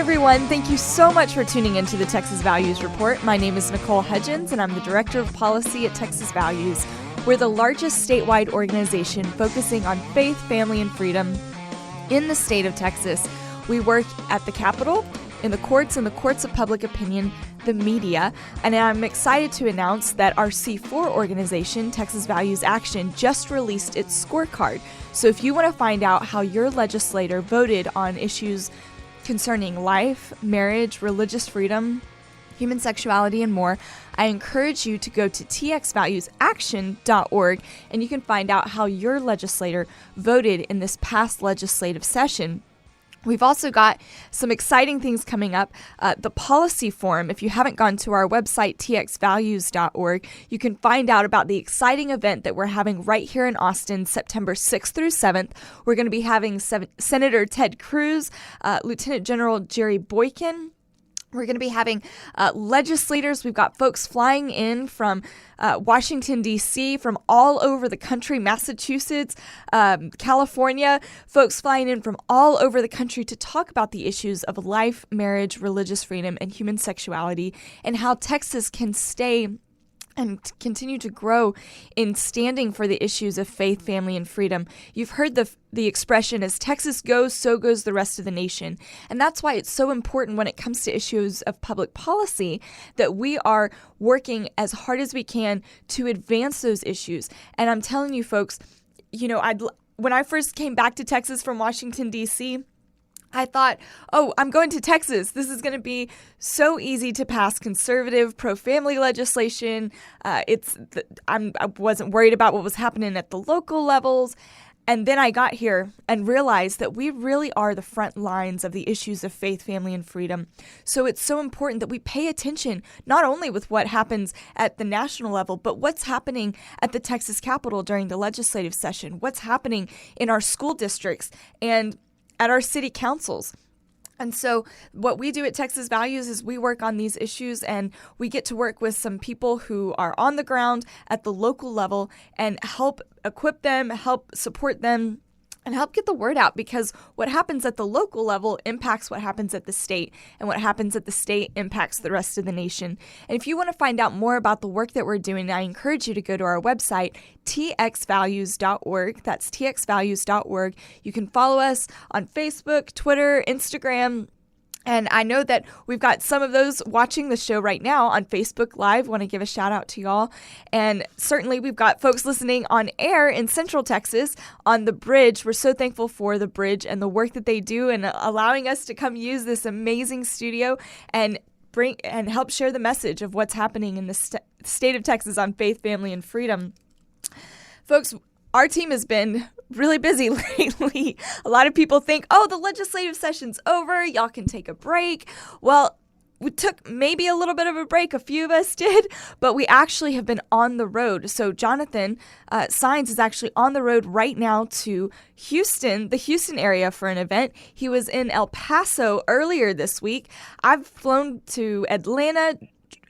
everyone. Thank you so much for tuning into the Texas Values Report. My name is Nicole Hudgens, and I'm the Director of Policy at Texas Values. We're the largest statewide organization focusing on faith, family, and freedom in the state of Texas. We work at the Capitol, in the courts, and the courts of public opinion, the media, and I'm excited to announce that our C4 organization, Texas Values Action, just released its scorecard. So if you want to find out how your legislator voted on issues concerning life, marriage, religious freedom, human sexuality, and more, I encourage you to go to txvaluesaction.org and you can find out how your legislator voted in this past legislative session. We've also got some exciting things coming up. The policy forum, if you haven't gone to our website, txvalues.org, you can find out about the exciting event that we're having right here in Austin, September 6th through 7th. We're going to be having Senator Ted Cruz, Lieutenant General Jerry Boykin. We're going to be having legislators. We've got folks flying in from Washington, D.C., from all over the country, Massachusetts, California, folks flying in from all over the country to talk about the issues of life, marriage, religious freedom, and human sexuality, and how Texas can stay and continue to grow in standing for the issues of faith, family, and freedom. You've heard the expression, as Texas goes, so goes the rest of the nation. And that's why it's so important when it comes to issues of public policy that we are working as hard as we can to advance those issues. And I'm telling you folks, when I first came back to Texas from Washington, D.C., I thought, I'm going to Texas. This is going to be so easy to pass conservative, pro-family legislation. I wasn't worried about what was happening at the local levels. And then I got here and realized that we really are the front lines of the issues of faith, family, and freedom. So it's so important that we pay attention, not only with what happens at the national level, but what's happening at the Texas Capitol during the legislative session, what's happening in our school districts, and at our city councils. And so what we do at Texas Values is we work on these issues, and we get to work with some people who are on the ground at the local level and help equip them, help support them, and help get the word out, because what happens at the local level impacts what happens at the state, and what happens at the state impacts the rest of the nation. And if you want to find out more about the work that we're doing, I encourage you to go to our website, txvalues.org. That's txvalues.org. You can follow us on Facebook, Twitter, Instagram. And I know that we've got some of those watching the show right now on Facebook Live. Want to give a shout out to y'all. And certainly we've got folks listening on air in Central Texas on the bridge. We're so thankful for the bridge and the work that they do and allowing us to come use this amazing studio and bring and help share the message of what's happening in the state of Texas on faith, family, and freedom. Folks, our team has been really busy lately. A lot of people think, the legislative session's over, y'all can take a break. Well, we took maybe a little bit of a break, a few of us did, but we actually have been on the road. So Jonathan Sines is actually on the road right now to Houston, the Houston area, for an event. He was in El Paso earlier this week. I've flown to Atlanta.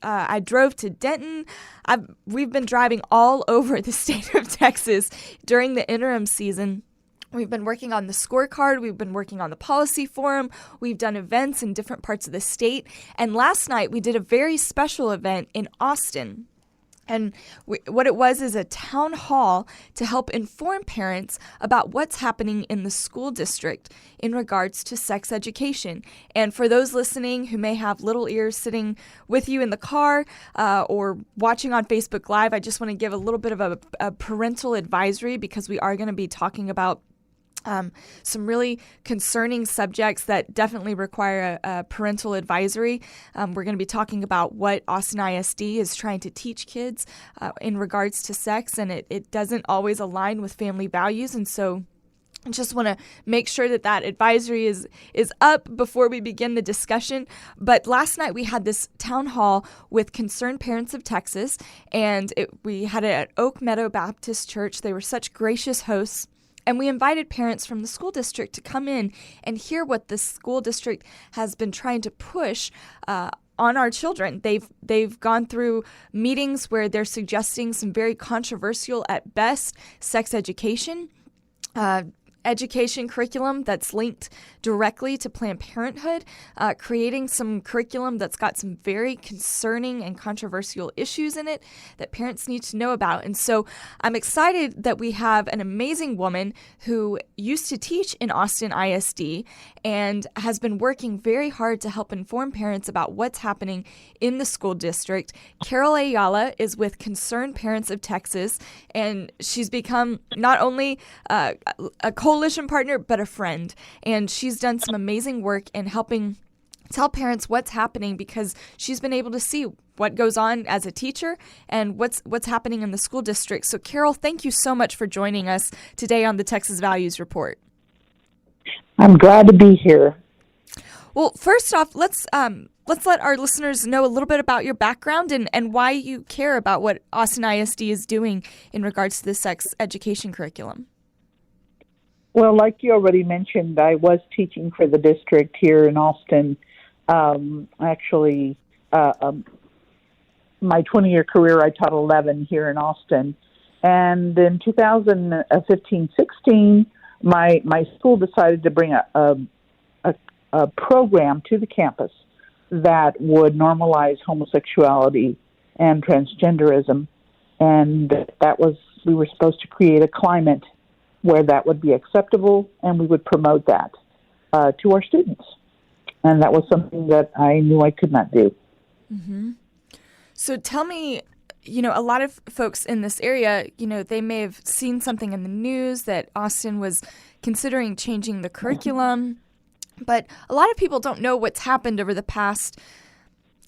I drove to Denton. We've been driving all over the state of Texas during the interim season. We've been working on the scorecard. We've been working on the policy forum. We've done events in different parts of the state. And last night we did a very special event in Austin. And what it was is a town hall to help inform parents about what's happening in the school district in regards to sex education. And for those listening who may have little ears sitting with you in the car or watching on Facebook Live, I just want to give a little bit of a parental advisory, because we are going to be talking about some really concerning subjects that definitely require a parental advisory. We're going to be talking about what Austin ISD is trying to teach kids in regards to sex, and it doesn't always align with family values. And so I just want to make sure that advisory is up before we begin the discussion. But last night we had this town hall with concerned parents of Texas, and we had it at Oak Meadow Baptist Church. They were such gracious hosts. And we invited parents from the school district to come in and hear what the school district has been trying to push on our children. They've gone through meetings where they're suggesting some very controversial, at best, sex education. education curriculum that's linked directly to Planned Parenthood, creating some curriculum that's got some very concerning and controversial issues in it that parents need to know about. And so I'm excited that we have an amazing woman who used to teach in Austin ISD and has been working very hard to help inform parents about what's happening in the school district. Carol Ayala is with Concerned Parents of Texas, and she's become not only a coalition partner, but a friend. And she's done some amazing work in helping tell parents what's happening, because she's been able to see what goes on as a teacher and what's happening in the school district. So Carol, thank you so much for joining us today on the Texas Values Report. I'm glad to be here. Well, first off, let's let our listeners know a little bit about your background and why you care about what Austin ISD is doing in regards to the sex education curriculum. Well, like you already mentioned, I was teaching for the district here in Austin. My 20-year career, I taught 11 here in Austin. And in 2015-16, my school decided to bring a program to the campus that would normalize homosexuality and transgenderism. And we were supposed to create a climate where that would be acceptable, and we would promote that to our students. And that was something that I knew I could not do. Mm-hmm. So tell me, a lot of folks in this area, they may have seen something in the news that Austin was considering changing the curriculum, but a lot of people don't know what's happened over the past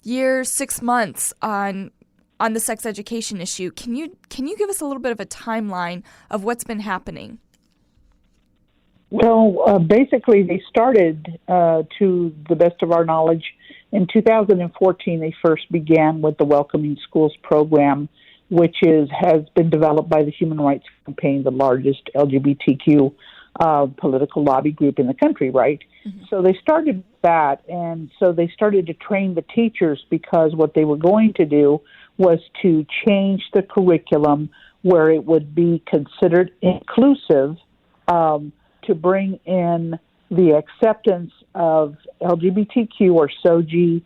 year, 6 months on the sex education issue. Can you give us a little bit of a timeline of what's been happening? Well, basically, they started, to the best of our knowledge, in 2014. They first began with the Welcoming Schools program, which has been developed by the Human Rights Campaign, the largest LGBTQ political lobby group in the country, right? Mm-hmm. So they started that, and so they started to train the teachers, because what they were going to do was to change the curriculum where it would be considered inclusive, to bring in the acceptance of LGBTQ or SOGI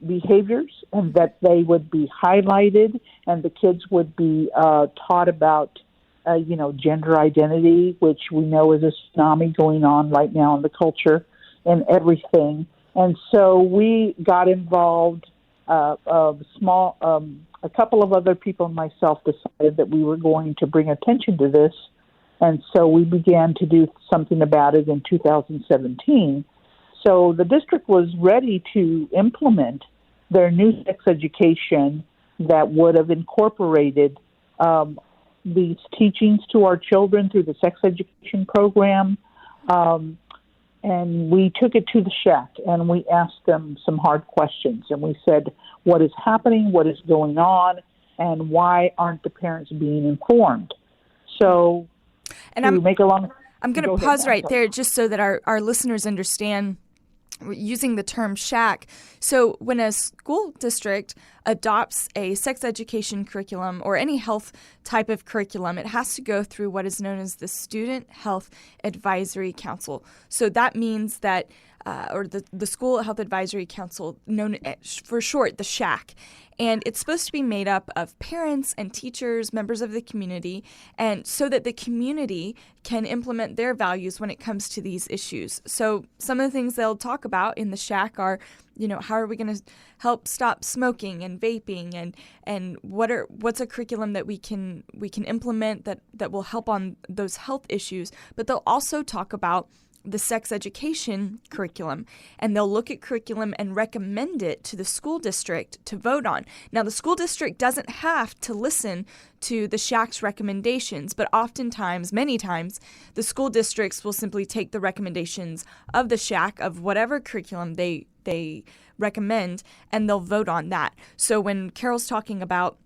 behaviors, and that they would be highlighted, and the kids would be taught about, gender identity, which we know is a tsunami going on right now in the culture and everything. And so we got involved. A couple of other people and myself decided that we were going to bring attention to this. And so we began to do something about it in 2017. So the district was ready to implement their new sex education that would have incorporated these teachings to our children through the sex education program. And we took it to the SHAC, and we asked them some hard questions. And we said, what is happening, what is going on, and why aren't the parents being informed? So... And I'm going to pause right there just so that our listeners understand, using the term SHAC. So when a school district adopts a sex education curriculum or any health type of curriculum, it has to go through what is known as the Student Health Advisory Council. So that means that, or the School Health Advisory Council, known for short, the SHAC. And it's supposed to be made up of parents and teachers, members of the community, and so that the community can implement their values when it comes to these issues. So some of the things they'll talk about in the SHAC are, how are we going to help stop smoking and vaping, and what's a curriculum that we can implement that will help on those health issues. But they'll also talk about the sex education curriculum, and they'll look at curriculum and recommend it to the school district to vote on. Now, the school district doesn't have to listen to the SHAC's recommendations, but oftentimes, many times, the school districts will simply take the recommendations of the SHAC of whatever curriculum they recommend, and they'll vote on that. So when Carol's talking about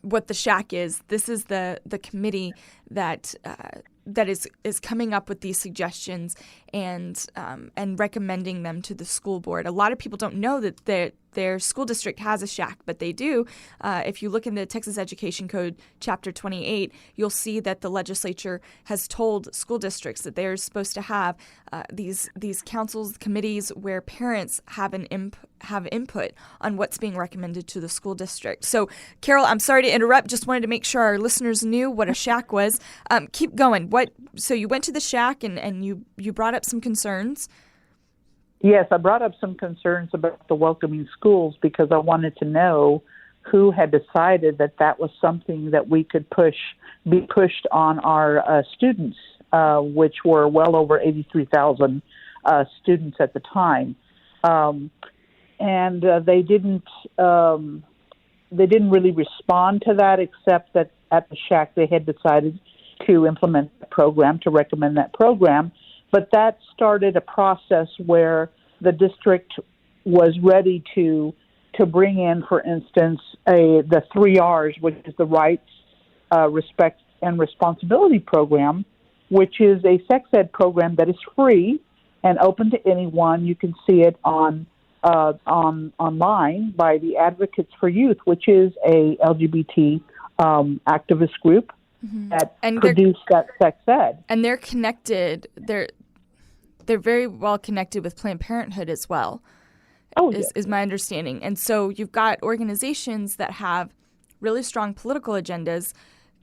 what the SHAC is, this is the committee that is coming up with these suggestions and recommending them to the school board. A lot of people don't know that their school district has a SHAC, but they do. If you look in the Texas Education Code, Chapter 28, you'll see that the legislature has told school districts that they're supposed to have these councils, committees where parents have input on what's being recommended to the school district. So, Carol, I'm sorry to interrupt. Just wanted to make sure our listeners knew what a SHAC was. Keep going. So you went to the SHAC and you brought up some concerns. Yes, I brought up some concerns about the welcoming schools because I wanted to know who had decided that that was something that we could be pushed on our students, which were well over 83,000 students at the time. And they didn't really respond to that, except that at the SHAC they had decided to implement the program, to recommend that program. But that started a process where the district was ready to bring in, for instance, the 3 R's, which is the Rights, Respect, and Responsibility program, which is a sex ed program that is free and open to anyone. You can see it online by the Advocates for Youth, which is a LGBT activist group that produced that sex ed. And they're connected. They're very well connected with Planned Parenthood as well. Is my understanding. And so you've got organizations that have really strong political agendas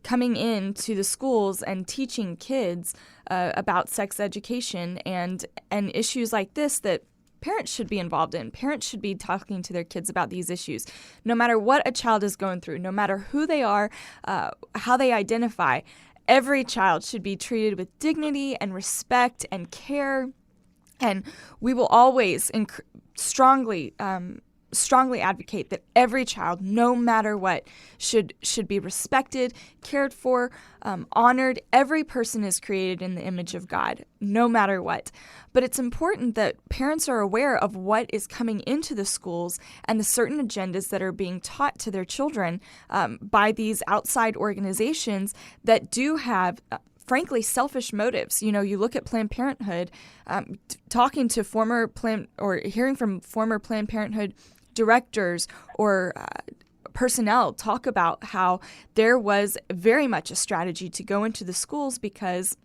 coming into the schools and teaching kids about sex education and issues like this that parents should be involved in. Parents should be talking to their kids about these issues. No matter what a child is going through, no matter who they are, how they identify, every child should be treated with dignity and respect and care. And we will always strongly advocate that every child, no matter what, should be respected, cared for, honored. Every person is created in the image of God, no matter what. But it's important that parents are aware of what is coming into the schools and the certain agendas that are being taught to their children by these outside organizations that do have frankly, selfish motives. You know, you look at Planned Parenthood, talking to hearing from former Planned Parenthood directors or personnel talk about how there was very much a strategy to go into the schools because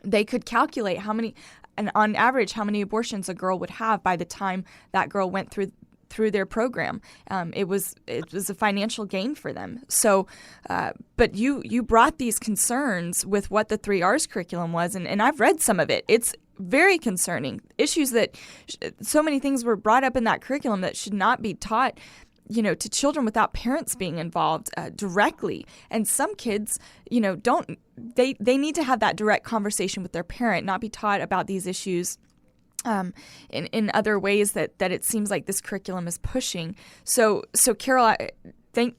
they could calculate on average, how many abortions a girl would have by the time that girl went through their program. It was a financial gain for them. So, but you brought these concerns with what the 3 R's curriculum was, and I've read some of it. It's very concerning. Issues that so many things were brought up in that curriculum that should not be taught, to children without parents being involved directly. And some kids, they need to have that direct conversation with their parent, not be taught about these issues in other ways that it seems like this curriculum is pushing. So Carol,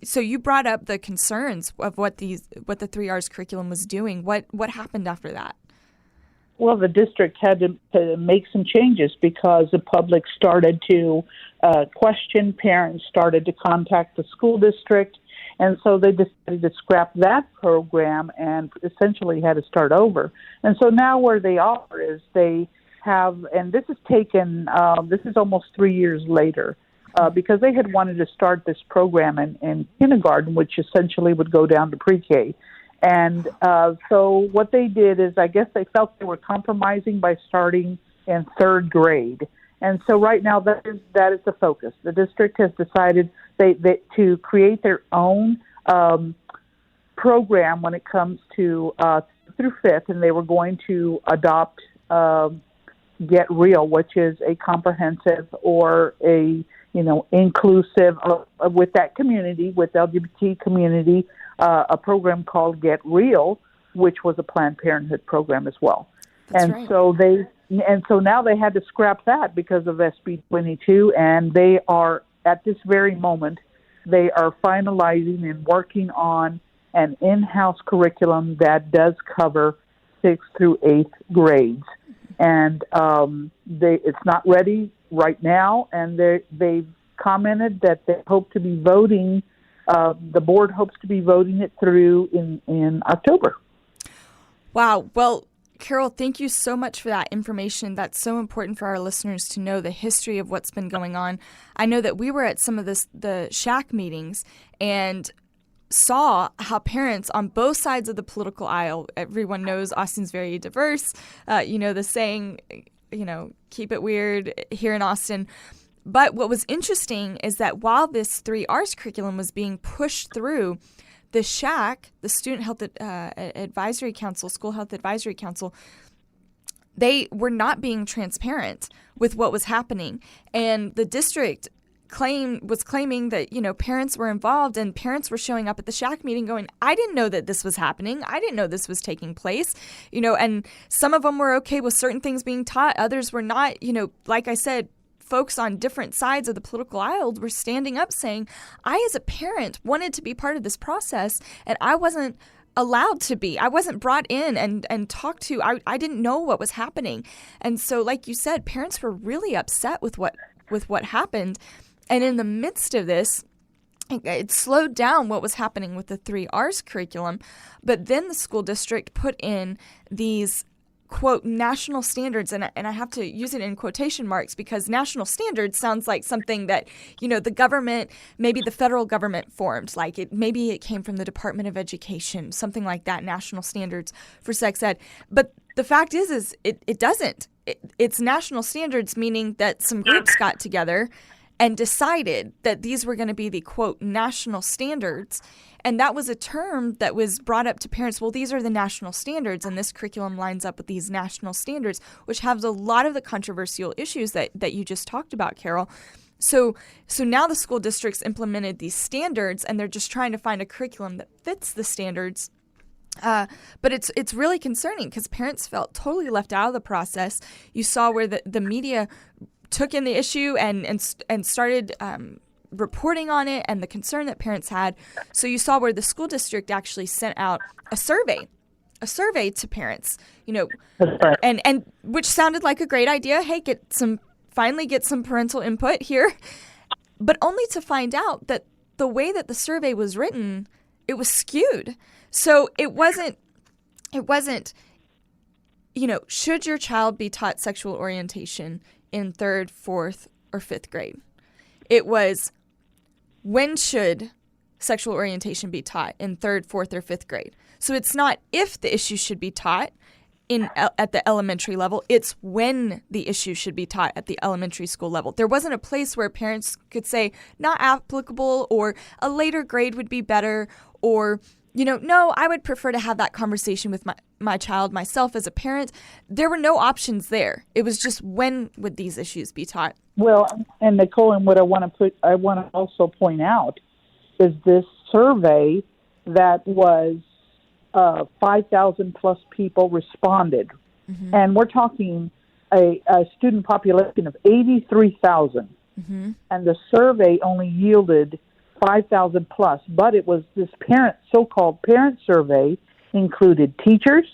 so you brought up the concerns of what the 3 R's curriculum was doing. What happened after that? Well, the district had to make some changes because the public started to question, parents started to contact the school district, and so they decided to scrap that program and essentially had to start over. And so now where they are is they have, and this is almost 3 years later, because they had wanted to start this program in kindergarten, which essentially would go down to pre-K. And so what they did is, I guess they felt they were compromising by starting in 3rd grade. And so right now that is the focus. The district has decided they to create their own program when it comes to through 5th, and they were going to adopt Get Real, which is a comprehensive or a inclusive with that community, with the LGBT community, a program called Get Real, which was a Planned Parenthood program as well. That's and right. So now they had to scrap that because of SB 22, and they are at this very moment they are finalizing and working on an in-house curriculum that does cover 6th through 8th grades. And it's not ready right now, and they've commented that they hope to be voting. The board hopes to be voting it through in October. Wow. Well, Carol, thank you so much for that information. That's so important for our listeners to know the history of what's been going on. I know that we were at some of the SHAC meetings and saw how parents on both sides of the political aisle, everyone knows Austin's very diverse, the saying, keep it weird here in Austin. But what was interesting is that while this 3Rs curriculum was being pushed through, the SHAC, the Student Health Advisory Council, School Health Advisory Council, they were not being transparent with what was happening. And the district was claiming that, parents were involved, and parents were showing up at the SHAC meeting going, I didn't know that this was happening. I didn't know this was taking place. And some of them were okay with certain things being taught. Others were not. Like I said, folks on different sides of the political aisle were standing up saying, I, as a parent, wanted to be part of this process, and I wasn't allowed to be. I wasn't brought in and talked to. I didn't know what was happening. And so, like you said, parents were really upset with what happened. And in the midst of this, it slowed down what was happening with the 3Rs curriculum. But then the school district put in these, quote, national standards, and I have to use it in quotation marks because national standards sounds like something that, the government, maybe the federal government formed, maybe it came from the Department of Education, something like that, national standards for sex ed. But the fact is it doesn't. It's national standards, meaning that some groups got together and decided that these were going to be the, quote, national standards. And that was a term that was brought up to parents. Well, these are the national standards, and this curriculum lines up with these national standards, which has a lot of the controversial issues that you just talked about, Carol. So now the school districts implemented these standards, and they're just trying to find a curriculum that fits the standards. But it's really concerning because parents felt totally left out of the process. You saw where the media took in the issue and started reporting on it and the concern that parents had. So you saw where the school district actually sent out a survey to parents, and which sounded like a great idea. Hey, finally get some parental input here, but only to find out that the way that the survey was written, it was skewed. So it wasn't, should your child be taught sexual orientation in 3rd, 4th, or 5th grade? It was, when should sexual orientation be taught in 3rd, 4th, or 5th grade? So it's not if the issue should be taught at the elementary level, it's when the issue should be taught at the elementary school level. There wasn't a place where parents could say not applicable, or a later grade would be better, or no, I would prefer to have that conversation with my child myself as a parent. There were no options there. It was just, when would these issues be taught? Well, and Nicole, and what I want to also point out is this survey that was 5,000 plus people responded. Mm-hmm. And we're talking a student population of 83,000. Mm-hmm. And the survey only yielded 5,000 plus, but it was this so-called parent survey included teachers,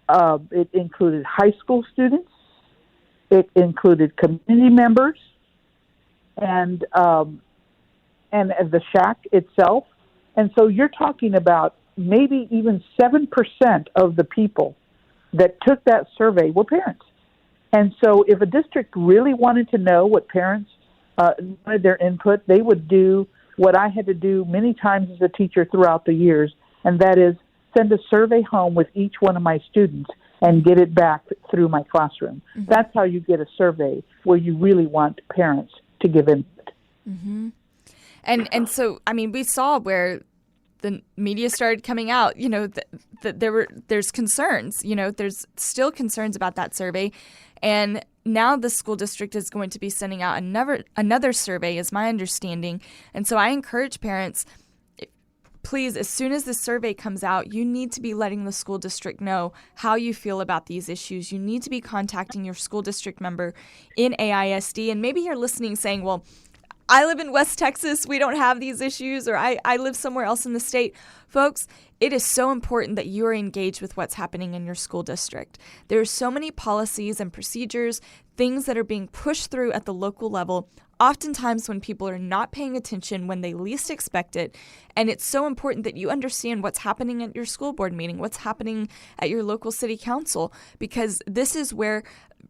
it included high school students, it included community members, and the SHAC itself. And so you're talking about maybe even 7% of the people that took that survey were parents. And so if a district really wanted to know what parents wanted their input, they would do what I had to do many times as a teacher throughout the years, and that is send a survey home with each one of my students and get it back through my classroom. Mm-hmm. That's how you get a survey where you really want parents to give input. Mm-hmm. And so, we saw where the media started coming out, that there's concerns, there's still concerns about that survey. And now the school district is going to be sending out another survey, is my understanding. And so I encourage parents, please, as soon as the survey comes out, you need to be letting the school district know how you feel about these issues. You need to be contacting your school district member in AISD. And maybe you're listening saying, well, I live in West Texas, we don't have these issues, or I live somewhere else in the state. Folks, it is so important that you are engaged with what's happening in your school district. There are so many policies and procedures, things that are being pushed through at the local level oftentimes when people are not paying attention, when they least expect it. And it's so important that you understand what's happening at your school board meeting, what's happening at your local city council, because this is where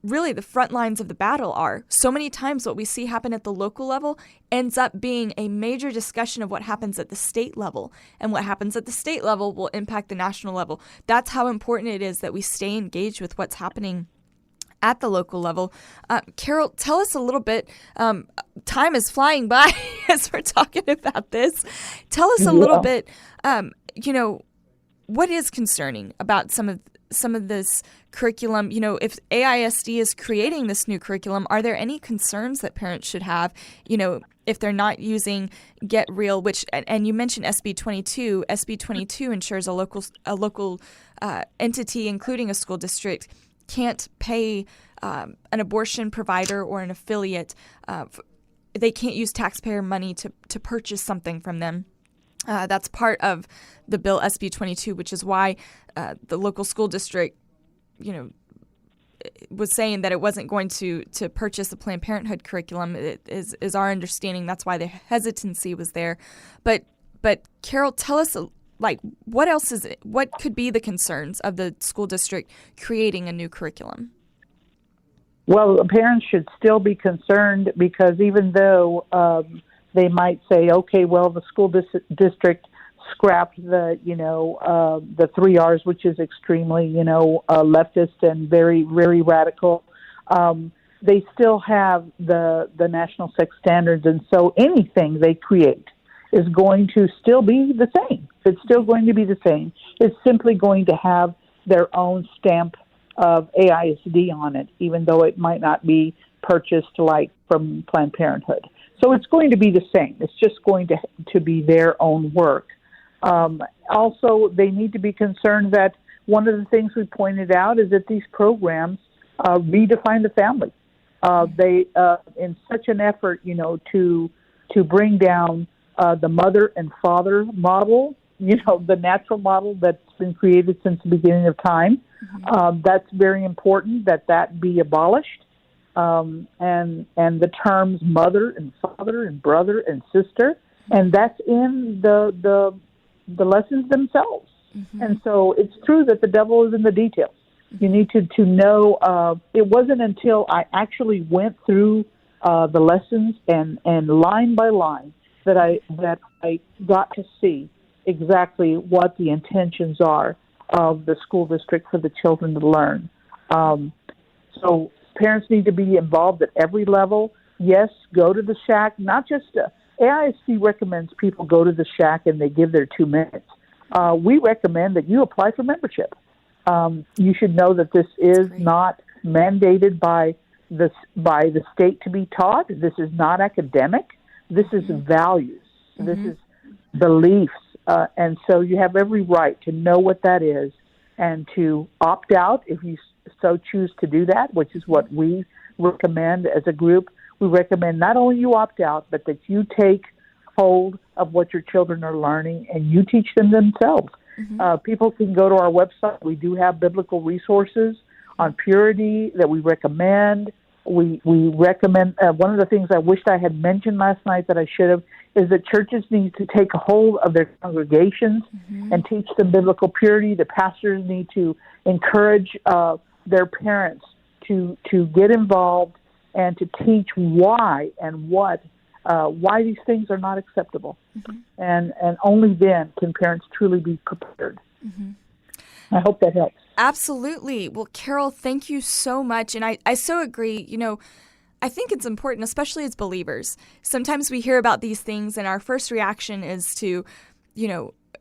really the front lines of the battle are. So many times what we see happen at the local level ends up being a major discussion of what happens at the state level. And what happens at the state level will impact the national level. That's how important it is that we stay engaged with what's happening at the local level. Carol, tell us a little bit. Time is flying by as we're talking about this. Tell us a little bit, what is concerning about some of this curriculum? If AISD is creating this new curriculum, are there any concerns that parents should have, if they're not using Get Real, which, and you mentioned SB 22. SB 22 ensures a local entity, including a school district, can't pay an abortion provider or an affiliate. They can't use taxpayer money to purchase something from them. That's part of the bill SB 22, which is why the local school district, was saying that it wasn't going to purchase the Planned Parenthood curriculum. It is our understanding. That's why the hesitancy was there. But Carol, tell us, what else is it? What could be the concerns of the school district creating a new curriculum? Well, parents should still be concerned, because even though they might say, okay, well, the school district scrapped the 3 R's, which is extremely, leftist and very, very radical. They still have the national sex standards, and so anything they create is going to still be the same. It's still going to be the same. It's simply going to have their own stamp of AISD on it, even though it might not be purchased like from Planned Parenthood. So it's going to be the same. It's just going to be their own work. Also, they need to be concerned that one of the things we pointed out is that these programs redefine the family. They, in such an effort, to bring down the mother and father model, the natural model that's been created since the beginning of time. That's very important that be abolished. And the terms mother and father and brother and sister, and that's in the lessons themselves. And so it's true that the devil is in the details. You need to know. It wasn't until I actually went through the lessons and line by line that I got to see exactly what the intentions are of the school district for the children to learn. So parents need to be involved at every level. Yes, go to the SHAC. Not just AISD recommends people go to the SHAC and they give their 2 minutes. We recommend that you apply for membership. You should know that this is not mandated by the state to be taught. This is not academic. This is values. This is beliefs. And so you have every right to know what that is and to opt out if you so choose to do that, which is what we recommend as a group. We recommend not only you opt out, but that you take hold of what your children are learning and you teach them themselves. People can go to our website. We do have biblical resources on purity that we recommend. We recommend, one of the things I wished I had mentioned last night that I should have, is that churches need to take a hold of their congregations and teach them biblical purity. The pastors need to encourage their parents to get involved and to teach why and why these things are not acceptable. And only then can parents truly be prepared. I hope that helps. Absolutely. Well, Carol, thank you so much. And I so agree. I think it's important, especially as believers. Sometimes we hear about these things and our first reaction is to,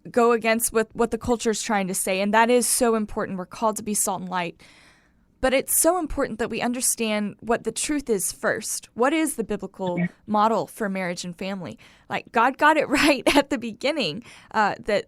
go against what the culture is trying to say. And that is so important. We're called to be salt and light. But it's so important that we understand what the truth is first. What is the biblical model for marriage and family? Like, God got it right at the beginning, that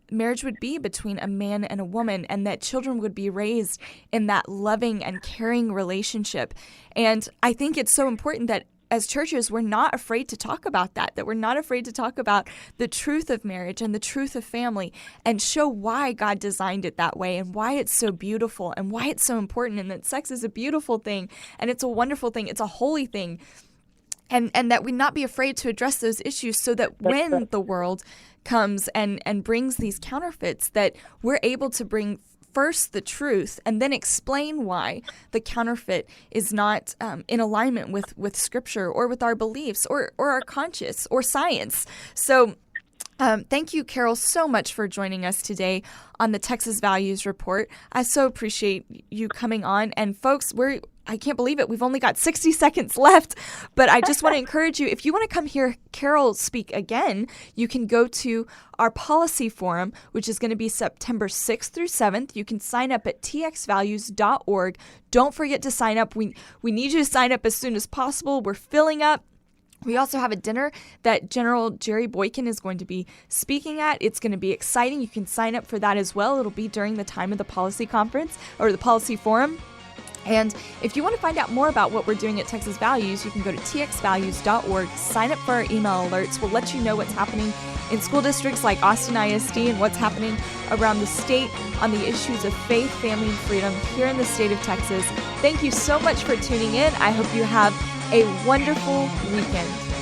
marriage would be between a man and a woman, and that children would be raised in that loving and caring relationship. And I think it's so important that as churches, we're not afraid to talk about that we're not afraid to talk about the truth of marriage and the truth of family and show why God designed it that way and why it's so beautiful and why it's so important, and that sex is a beautiful thing and it's a wonderful thing. It's a holy thing. and that we not be afraid to address those issues, so that when the world comes and brings these counterfeits, that we're able to bring first the truth and then explain why the counterfeit is not in alignment with Scripture or with our beliefs or our conscience or science. So thank you, Carol, so much for joining us today on the Texas Values Report. I so appreciate you coming on. And folks, I can't believe it. We've only got 60 seconds left, but I just want to encourage you, if you want to come hear Carol speak again, you can go to our policy forum, which is going to be September 6th through 7th. You can sign up at txvalues.org. Don't forget to sign up. We need you to sign up as soon as possible. We're filling up. We also have a dinner that General Jerry Boykin is going to be speaking at. It's going to be exciting. You can sign up for that as well. It'll be during the time of the policy conference or the policy forum. And if you want to find out more about what we're doing at Texas Values, you can go to txvalues.org, sign up for our email alerts. We'll let you know what's happening in school districts like Austin ISD and what's happening around the state on the issues of faith, family, and freedom here in the state of Texas. Thank you so much for tuning in. I hope you have a wonderful weekend.